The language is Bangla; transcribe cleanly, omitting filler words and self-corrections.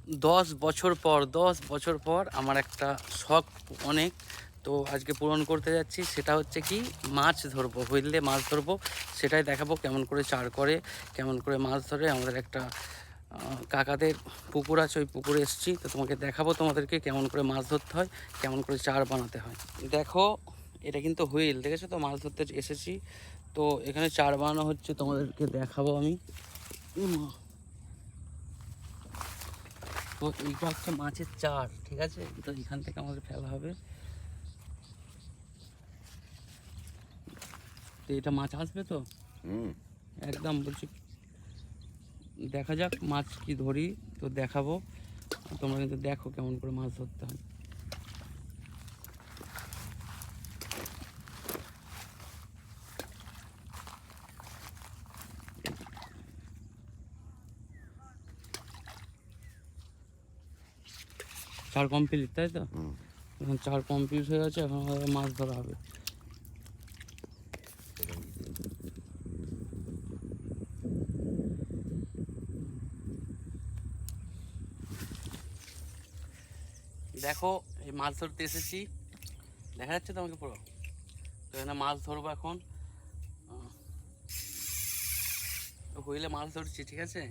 10 বছর পর আমার একটা শখ অনেক, তো আজকে পূরণ করতে যাচ্ছি। সেটা হচ্ছে কি, মাছ ধরবো, হুইলে মাছ ধরবো। সেটাই দেখাবো কেমন করে চার করে, কেমন করে মাছ ধরে। আমাদের একটা কাকাদের পুকুর আছে, ওই পুকুরে এসেছি, তো তোমাকে দেখাবো তোমাদেরকে কেমন করে মাছ ধরতে হয়, কেমন করে চার বানাতে হয়। দেখো, এটা কিন্তু হুইল, দেখেছো তো, মাছ ধরতে এসেছি। তো এখানে চার বানানো হচ্ছে, তোমাদেরকে দেখাবো আমি। তো এইটা হচ্ছে মাছের চার, ঠিক আছে? তো এখান থেকে আমাদের ফেলা হবে। তো এটা মাছ আসবে তো একদম, বলছি দেখা যাক মাছ কি ধরি, তো দেখাবো। তোমরা কিন্তু দেখো কেমন করে মাছ ধরতে হয়। চার কমপ্লিট, তাই তো? এখন চার কমপ্লিট হয়ে গেছে, এখন আমাদের মাছ ধরা হবে। দেখো, এই মাছ ধরতে এসেছি, দেখা যাচ্ছে তোমাকে পুরো। তো এখানে মাছ ধরবো এখন, হুইলে মাছ ধরছি, ঠিক আছে?